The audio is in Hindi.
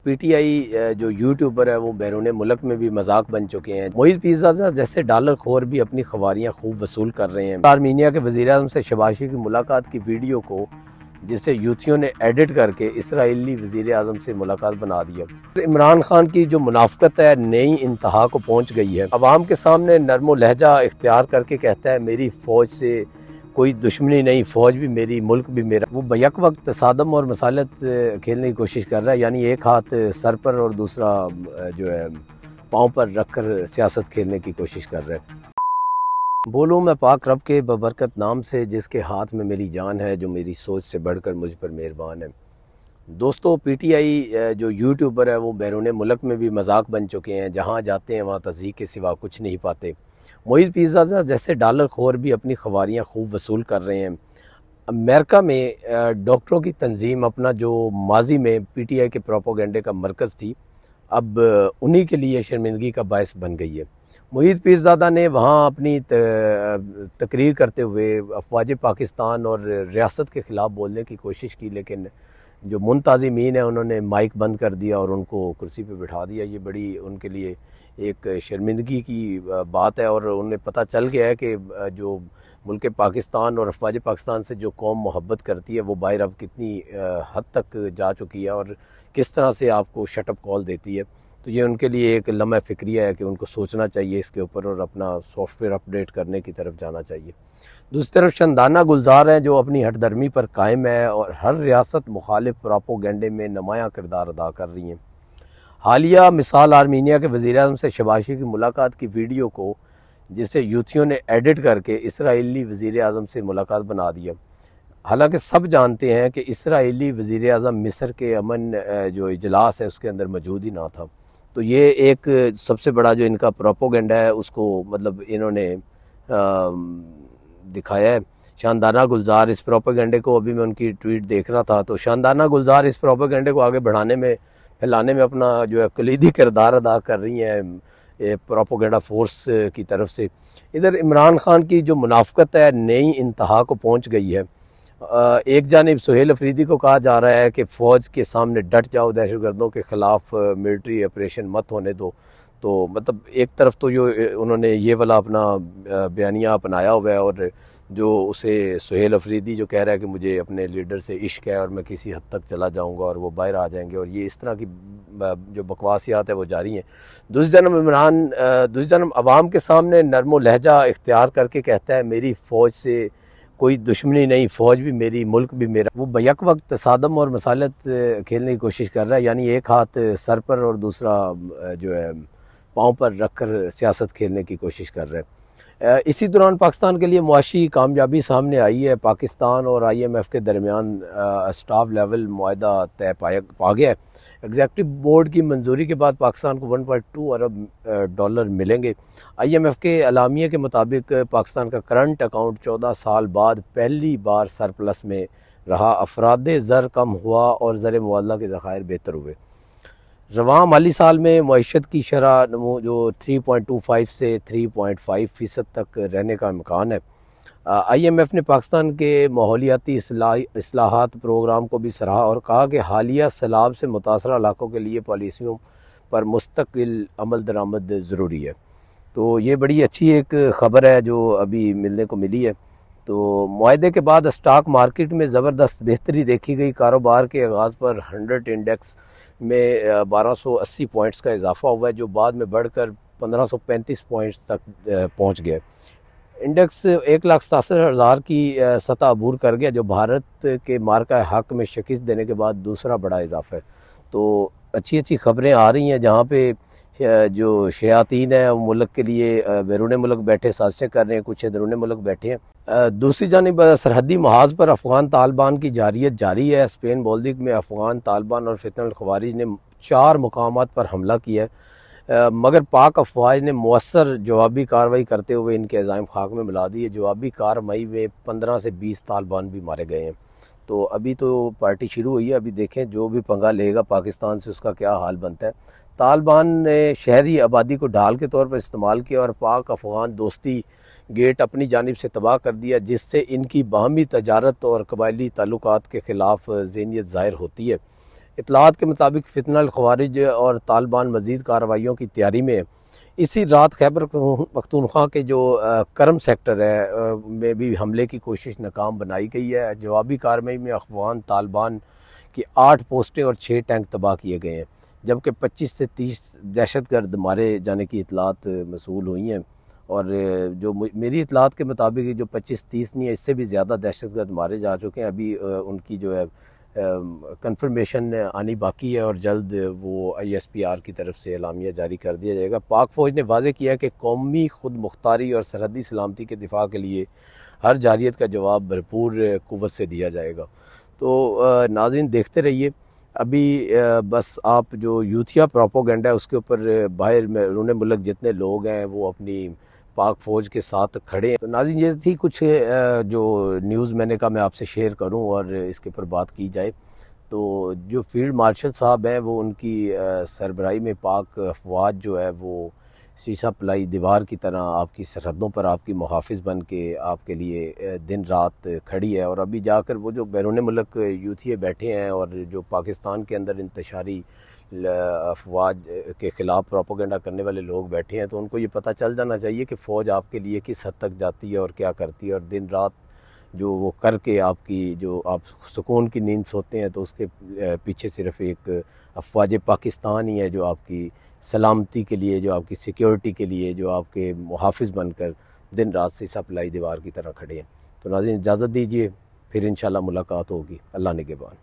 पीटीआई जो यूट्यूबर है वो बैरून मुल्क में भी मजाक बन चुके हैं। मोहित पिज़्ज़ा जैसे डॉलर खोर भी अपनी खबारियाँ खूब वसूल कर रहे हैं। आर्मीनिया के वज़ीर आज़म से शहबाज शरीफ की मुलाकात की वीडियो को जिसे यूथियों ने एडिट करके इसराइली वज़ीर आज़म से मुलाकात बना दिया। इमरान खान की जो मुनाफ़कत है नई इंतहा को पहुँच गई है। अवाम के सामने नरमो लहजा इख्तियार करके कहता है मेरी फ़ौज से कोई दुश्मनी नहीं, फ़ौज भी मेरी, मुल्क भी मेरा। वो बैक वक्त तसादम और मसालत खेलने की कोशिश कर रहा है, यानी एक हाथ सर पर और दूसरा जो है पाँव पर रख कर सियासत खेलने की कोशिश कर रहा है। बोलूँ मैं पाक रब के बबरकत नाम से जिसके हाथ में मेरी जान है, जो मेरी सोच से बढ़कर मुझ पर मेहरबान है। दोस्तों, पीटीआई जो यूट्यूबर है वो बैरून मुल्क में भी मजाक बन चुके हैं। जहाँ जाते हैं वहाँ तज़हीक के सिवा कुछ नहीं पाते। मोहित पिज़्ज़ा जैसे डॉलर खोर भी अपनी खबारियाँ खूब वसूल कर रहे हैं। अमेरिका में डॉक्टरों की तंजीम अपना जो माजी में पीटीआई के प्रोपोगंडे का मरकज़ थी, अब उन्हीं के लिए शर्मिंदगी का बायस बन गई है। मोहित पीरज़ादा ने वहाँ अपनी तकरीर करते हुए अफवाज पाकिस्तान और रियासत के ख़िलाफ़ बोलने की कोशिश की, लेकिन जो मुंताज़िमीन है उन्होंने माइक बंद कर दिया और उनको कुर्सी पे बिठा दिया। ये बड़ी उनके लिए एक शर्मिंदगी की बात है और उन्हें पता चल गया है कि जो मुल्क पाकिस्तान और अफवाज पाकिस्तान से जो कौम मोहब्बत करती है वो बाहर अब कितनी हद तक जा चुकी है और किस तरह से आपको शटअप कॉल देती है। तो ये उनके लिए एक लम्हा फ़िक्रिया है कि उनको सोचना चाहिए इसके ऊपर और अपना सॉफ्टवेयर अपडेट करने की तरफ जाना चाहिए। दूसरी तरफ शंदाना गुलजार हैं जो अपनी हठधर्मी पर कायम है और हर रियासत मुखालिफ प्रोपोगंडे में नुमायाँ किरदार अदा कर रही हैं। हालिया मिसाल आर्मीनिया के वज़ीर आज़म से शहबाज शरीफ की मुलाकात की वीडियो को जिसे यूथियों ने एडिट करके इसराइली वज़ीर आज़म से मुलाकात बना दिया। हालांकि सब जानते हैं कि इसराइली वज़ीर आज़म मिस्र के अमन जो इजलास है उसके अंदर मौजूद ही ना था। तो ये एक सबसे बड़ा जो इनका प्रोपोगंडा है उसको मतलब इन्होंने दिखाया है। शानदाना गुलजार इस प्रोपोगंडे को, अभी मैं उनकी ट्वीट देख रहा था, तो शानदाना गुलजार इस प्रोपोगंडे को आगे बढ़ाने में, फैलाने में अपना जो है कलीदी किरदार अदा कर रही हैं प्रोपोगंडा फोर्स की तरफ से। इधर इमरान खान की जो मुनाफ़कत है नई इंतहा को पहुँच गई है। एक जानिब सुहेल अफरीदी को कहा जा रहा है कि फ़ौज के सामने डट जाओ, दहशतगर्दों के ख़िलाफ़ मिलिट्री ऑपरेशन मत होने दो। तो मतलब एक तरफ तो जो उन्होंने ये वाला अपना बयानिया अपनाया हुआ है और जो उसे सुहेल अफरीदी जो कह रहा है कि मुझे अपने लीडर से इश्क है और मैं किसी हद तक चला जाऊंगा और वो बाहर आ जाएंगे, और ये इस तरह की जो बकवासियात है वो जारी हैं। दूसरी जानब अवाम के सामने नरमो लहजा इख्तियार करके कहता है मेरी फ़ौज से कोई दुश्मनी नहीं, फ़ौज भी मेरी, मुल्क भी मेरा। वो बैक वक्त तसादम और मसालत खेलने की कोशिश कर रहा है, यानी एक हाथ सर पर और दूसरा जो है पाँव पर रख कर सियासत खेलने की कोशिश कर रहे हैं। इसी दौरान पाकिस्तान के लिए मुआशी कामयाबी सामने आई है। पाकिस्तान और IMF के दरमियान स्टाफ लेवल मुआहदा तय पा गया है। एग्जेक्टिव बोर्ड की मंजूरी के बाद पाकिस्तान को 1.2 अरब डॉलर मिलेंगे। IMF के एलामिया के मुताबिक पाकिस्तान का करंट अकाउंट 14 साल बाद पहली बार सरप्लस में रहा। अफराद ज़र कम हुआ और ज़र मुआवजा के ज़खायर बेहतर हुए। रवां माली साल में मईशत की शरह नमू जो 3.25 से 3.5% तक रहने का इम्कान है। IMF ने पाकिस्तान के माहौलियाती इस्लाहात प्रोग्राम को भी सराहा और कहा कि हालिया सैलाब से मुतासर इलाकों के लिए पॉलिसियों पर मुस्तकिल अमल दरामद ज़रूरी है। तो ये बड़ी अच्छी एक ख़बर है जो अभी मिलने को मिली है। तो मुआहदे के बाद स्टॉक मार्केट में ज़बरदस्त बेहतरी देखी गई। कारोबार के आगाज़ पर 100 इंडेक्स में 1280 पॉइंट्स का इजाफा हुआ है, जो बाद में बढ़कर 1535 पॉइंट्स तक पहुँच गया। इंडेक्स 1,67,000 की सतह अबूर कर गया, जो भारत के मार्का हक में शिकस्त देने के बाद दूसरा बड़ा इजाफा है। तो अच्छी अच्छी खबरें आ रही हैं जहाँ पे जो शयातीन है वो मुल्क के लिए बैरून मुल्क बैठे साजिशें कर रहे हैं, कुछ अंदरूनी मुल्क बैठे हैं। दूसरी जानिब सरहदी महाज पर अफ़गान तालिबान की जारियत जारी है। स्पेन बोल्दिक में अफ़गान तालिबान और फितनल खवारिज ने 4 मुकामात पर हमला किया है, मगर पाक अफवाज ने मौसर जवाबी कार्रवाई करते हुए इनके अज़ाइम खाक में मिला दी है। जवाबी कार्रवाई में 15 से 20 तालिबान भी मारे गए हैं। तो अभी तो पार्टी शुरू हुई है, अभी देखें जो भी पंगा लेगा पाकिस्तान से उसका क्या हाल बनता है। तालिबान ने शहरी आबादी को ढाल के तौर पर इस्तेमाल किया और पाक अफ़गान दोस्ती गेट अपनी जानिब से तबाह कर दिया, जिससे इनकी बाहमी तजारत और कबायली ताल्लुकात के ख़िलाफ़ ज़हनियत ज़ाहिर होती है। इतलात के मुताबिक फितना अल खवारिज और तालिबान मज़ीद कार्रवाइयों की तैयारी में इसी रात खैबर पख्तूनख्वा के जो करम सेक्टर है में भी हमले की कोशिश नाकाम बनाई गई है। जवाबी कार्रवाई में अफगान तालिबान की 8 पोस्टें और 6 टैंक तबाह किए गए हैं, जबकि 25 से 30 दहशतगर्द मारे जाने की इतलात मसूल हुई हैं। और जो मेरी इतलात के मुताबिक जो 25-30 नहीं है, इससे भी ज़्यादा दहशतगर्द मारे जा चुके हैं। अभी उनकी जो है कंफर्मेशन आनी बाकी है और जल्द वो ISPR की तरफ से एलामिया जारी कर दिया जाएगा। पाक फ़ौज ने वाज़े किया कि कौमी खुद मुख्तारी और सरहदी सलामती के दिफा के लिए हर जारियत का जवाब भरपूर क़ुव्वत से दिया जाएगा। तो नाज़रीन देखते रहिए। अभी बस आप जो यूथिया प्रोपोगेंडा है उसके ऊपर बाहर में रूने मुल्क जितने लोग हैं वो अपनी पाक फ़ौज के साथ खड़े हैं। तो नाज़रीन ये थी कुछ जो न्यूज़ मैंने कहा मैं आपसे शेयर करूं और इसके ऊपर बात की जाए। तो जो फील्ड मार्शल साहब हैं वो उनकी सरबराही में पाक अफवाज जो है वो शीशा पलाई दीवार की तरह आपकी सरहदों पर आपकी मुहाफ़िज़ बन के आपके लिए दिन रात खड़ी है। और अभी जाकर वो जो बैरून मुल्क यूथिये बैठे हैं और जो पाकिस्तान के अंदर इंतशारी अफवाज के ख़िलाफ़ प्रोपोगेंडा करने वाले लोग बैठे हैं, तो उनको ये पता चल जाना चाहिए कि फ़ौज आपके लिए किस हद तक जाती है और क्या करती है। और दिन रात जो वो करके आपकी जो आप सुकून की नींद सोते हैं, तो उसके पीछे सिर्फ़ एक अफवाज पाकिस्तान ही है जो आपकी सलामती के लिए, जो आपकी सिक्योरिटी के लिए, जो आपके मुहाफ़िज़ बनकर दिन रात शीशा पलाई दीवार की तरह खड़े हैं। तो नाज़रीन इजाज़त दीजिए, फिर इंशाल्लाह मुलाकात होगी। अल्लाह निगहबान।